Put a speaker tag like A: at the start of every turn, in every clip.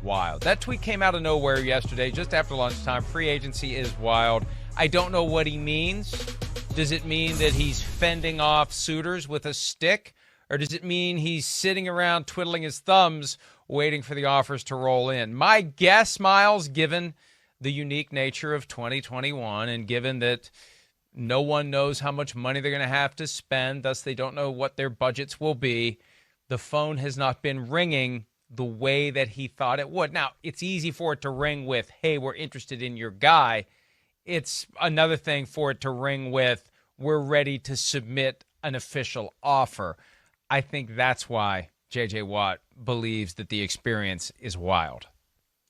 A: wild. That tweet came out of nowhere yesterday, just after lunchtime. Free agency is wild. I don't know what he means. Does it mean that he's fending off suitors with a stick? Or does it mean he's sitting around twiddling his thumbs waiting for the offers to roll in? My guess, Miles, given the unique nature of 2021 and given that no one knows how much money they're going to have to spend, thus they don't know what their budgets will be, the phone has not been ringing the way that he thought it would. Now, it's easy for it to ring with, hey, we're interested in your guy. It's another thing for it to ring with, we're ready to submit an official offer. I think that's why J.J. Watt believes that the experience is wild.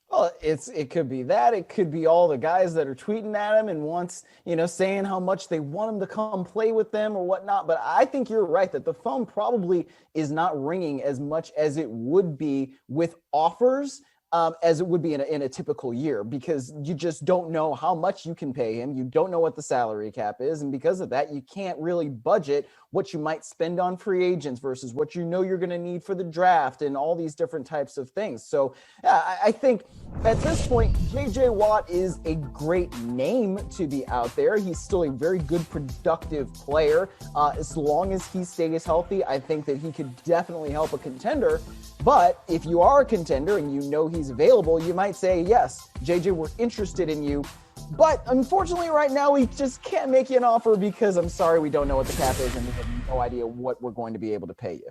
B: Well, it could be that. It could be all the guys that are tweeting at him and wants, saying how much they want him to come play with them or whatnot. But I think you're right that the phone probably is not ringing as much as it would be with offers as it would be in a typical year, because you just don't know how much you can pay him. You don't know what the salary cap is. And because of that, you can't really budget what you might spend on free agents versus what you're going to need for the draft and all these different types of things. So yeah, I think at this point, J.J. Watt is a great name to be out there. He's still a very good, productive player. As long as he stays healthy, I think that he could definitely help a contender. But if you are a contender and he's available, you might say, yes, JJ, we're interested in you. But unfortunately, right now, we just can't make you an offer because I'm sorry, we don't know what the cap is and we have no idea what we're going to be able to pay you.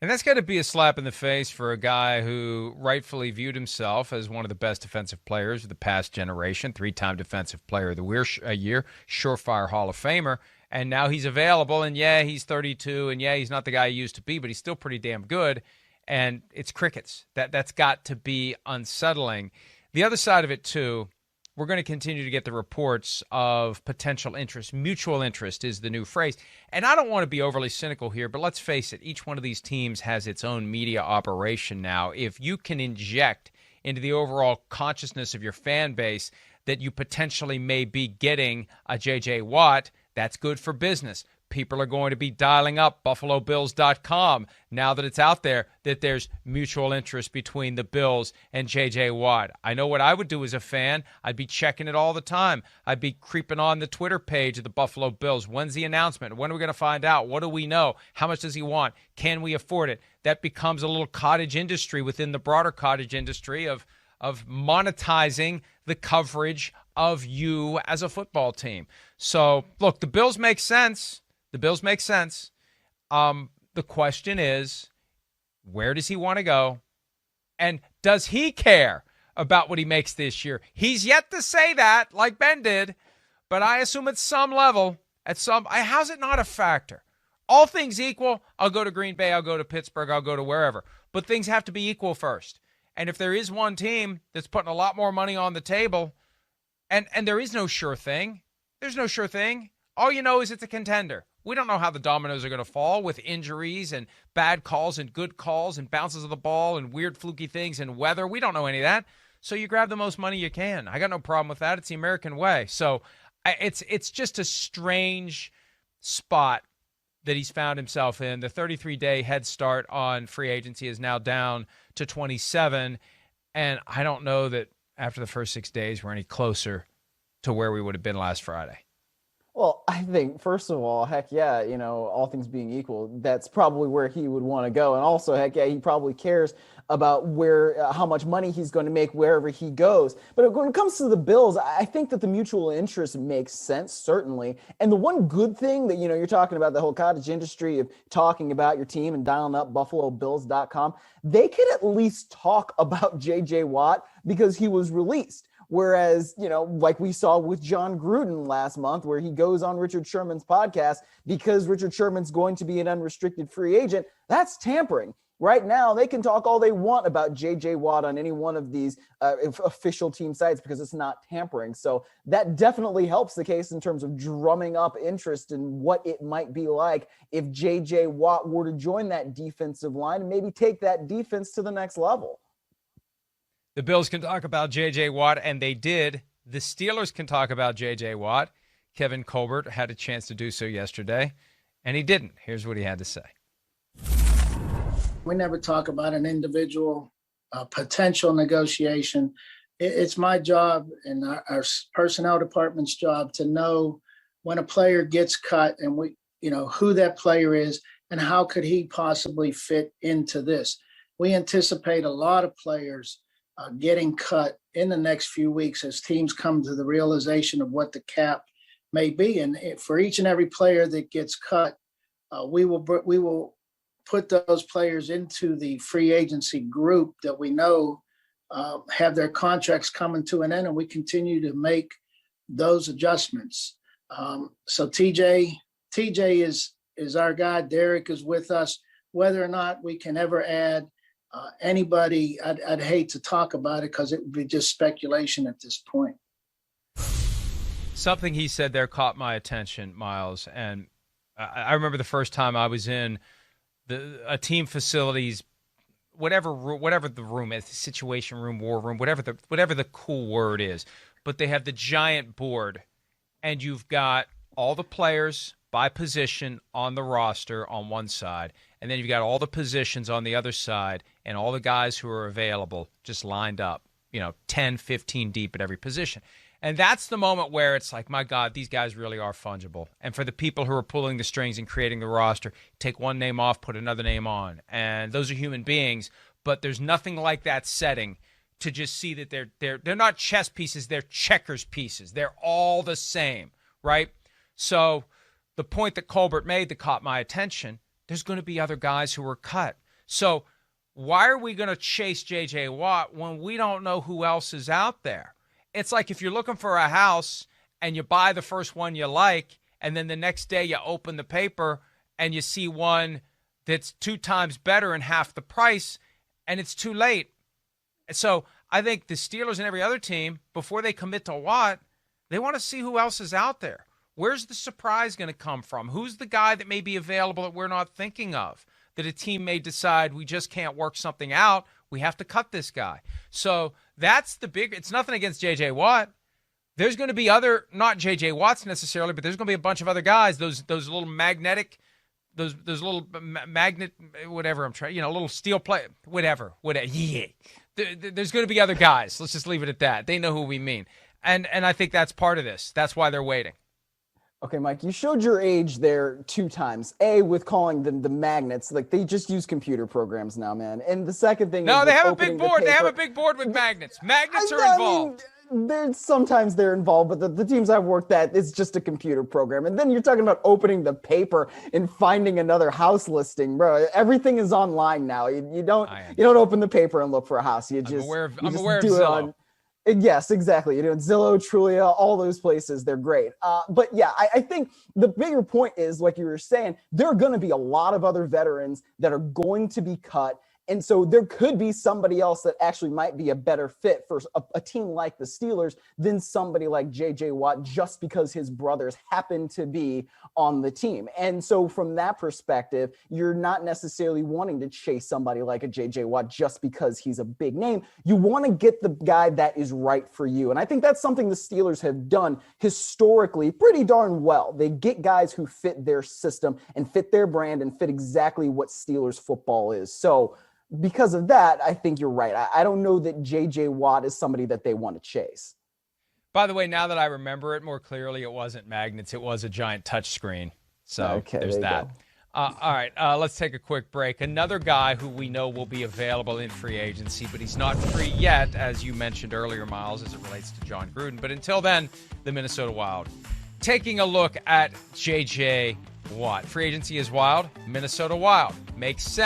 A: And that's got to be a slap in the face for a guy who rightfully viewed himself as one of the best defensive players of the past generation, 3-time Defensive Player of the Year, surefire Hall of Famer. And now he's available, and yeah, he's 32, and yeah, he's not the guy he used to be, but he's still pretty damn good. And it's crickets. That's got to be unsettling. The other side of it, too, we're going to continue to get the reports of potential interest. Mutual interest is the new phrase. And I don't want to be overly cynical here, but let's face it, each one of these teams has its own media operation now. If you can inject into the overall consciousness of your fan base that you potentially may be getting a J.J. Watt, that's good for business. People are going to be dialing up BuffaloBills.com now that it's out there that there's mutual interest between the Bills and J.J. Watt. I know what I would do as a fan. I'd be checking it all the time. I'd be creeping on the Twitter page of the Buffalo Bills. When's the announcement? When are we going to find out? What do we know? How much does he want? Can we afford it? That becomes a little cottage industry within the broader cottage industry of monetizing the coverage of you as a football team. So, look, the Bills make sense. The Bills make sense. The question is, where does he want to go? And does he care about what he makes this year? He's yet to say that, like Ben did, but I assume at some level, how's it not a factor? All things equal, I'll go to Green Bay, I'll go to Pittsburgh, I'll go to wherever. But things have to be equal first. And if there is one team that's putting a lot more money on the table, and there is no sure thing, there's no sure thing. All you know is it's a contender. We don't know how the dominoes are going to fall with injuries and bad calls and good calls and bounces of the ball and weird fluky things and weather. We don't know any of that. So you grab the most money you can. I got no problem with that. It's the American way. So it's just a strange spot that he's found himself in. The 33-day head start on free agency is now down to 27. And I don't know that after the first 6 days we're any closer to where we would have been last Friday.
B: Well, I think, first of all, heck yeah, all things being equal, that's probably where he would want to go. And also, heck yeah, he probably cares about how much money he's going to make wherever he goes. But when it comes to the Bills, I think that the mutual interest makes sense, certainly. And the one good thing that, you're talking about the whole cottage industry of talking about your team and dialing up BuffaloBills.com, they could at least talk about J.J. Watt because he was released. Whereas, like we saw with John Gruden last month, where he goes on Richard Sherman's podcast because Richard Sherman's going to be an unrestricted free agent, that's tampering. Right now, they can talk all they want about J.J. Watt on any one of these official team sites because it's not tampering. So that definitely helps the case in terms of drumming up interest in what it might be like if J.J. Watt were to join that defensive line and maybe take that defense to the next level.
A: The Bills can talk about J.J. Watt, and they did. The Steelers can talk about J.J. Watt. Kevin Colbert had a chance to do so yesterday, and he didn't. Here's what he had to say.
C: We never talk about an individual potential negotiation. It's my job and our personnel department's job to know when a player gets cut and who that player is and how could he possibly fit into this. We anticipate a lot of players getting cut in the next few weeks as teams come to the realization of what the cap may be. And for each and every player that gets cut, we will put those players into the free agency group that we know have their contracts coming to an end, and we continue to make those adjustments. So TJ is our guy. Derek is with us. Whether or not we can ever add anybody, I'd hate to talk about it because it would be just speculation at this point.
A: Something he said there caught my attention, Miles, and I remember the first time I was in a team facilities, whatever the room is, situation room, war room, whatever the cool word is, but they have the giant board, and you've got all the players by position on the roster on one side, and then you've got all the positions on the other side, and all the guys who are available just lined up, 10, 15 deep at every position. And that's the moment where it's like, my God, these guys really are fungible. And for the people who are pulling the strings and creating the roster, take one name off, put another name on. And those are human beings, but there's nothing like that setting to just see that they're not chess pieces, they're checkers pieces. They're all the same, right? So the point that Colbert made that caught my attention, there's going to be other guys who are cut. So why are we going to chase J.J. Watt when we don't know who else is out there? It's like if you're looking for a house and you buy the first one you like, and then the next day you open the paper and you see one that's 2 times better and half the price, and it's too late. So I think the Steelers and every other team, before they commit to Watt, they want to see who else is out there. Where's the surprise going to come from? Who's the guy that may be available that we're not thinking of, that a team may decide we just can't work something out, we have to cut this guy. So that's the big – it's nothing against J.J. Watt. There's going to be other – not J.J. Watts necessarily, but there's going to be a bunch of other guys, those little magnetic – those little magnet – whatever I'm trying – little steel plate – whatever. Yeah. There's going to be other guys. Let's just leave it at that. They know who we mean. And I think that's part of this. That's why they're waiting.
B: Okay, Mike, you showed your age there 2 times. A, with calling them the magnets. Like, they just use computer programs now, man. And the second thing
A: no,
B: is...
A: they have a big board. They have a big board with magnets. Magnets are involved.
B: Sometimes they're involved, but the teams I've worked at, it's just a computer program. And then you're talking about opening the paper and finding another house listing, bro. Everything is online now. You don't open the paper and look for a house. I'm aware of
A: Zillow.
B: Yes, exactly. Zillow, Trulia, all those places, they're great. But yeah, I think the bigger point is, like you were saying, there are going to be a lot of other veterans that are going to be cut. And so there could be somebody else that actually might be a better fit for a team like the Steelers than somebody like J.J. Watt, just because his brothers happen to be on the team. And so from that perspective, you're not necessarily wanting to chase somebody like a J.J. Watt just because he's a big name. You want to get the guy that is right for you. And I think that's something the Steelers have done historically pretty darn well. They get guys who fit their system and fit their brand and fit exactly what Steelers football is. So because of that, I think you're right. I don't know that J.J. Watt is somebody that they want to chase.
A: By the way, now that I remember it more clearly, it wasn't magnets. It was a giant touch screen. So there's that. All right, let's take a quick break. Another guy who we know will be available in free agency, but he's not free yet, as you mentioned earlier, Miles, as it relates to John Gruden. But until then, the Minnesota Wild. Taking a look at J.J. Watt. Free agency is wild. Minnesota Wild. Makes sense.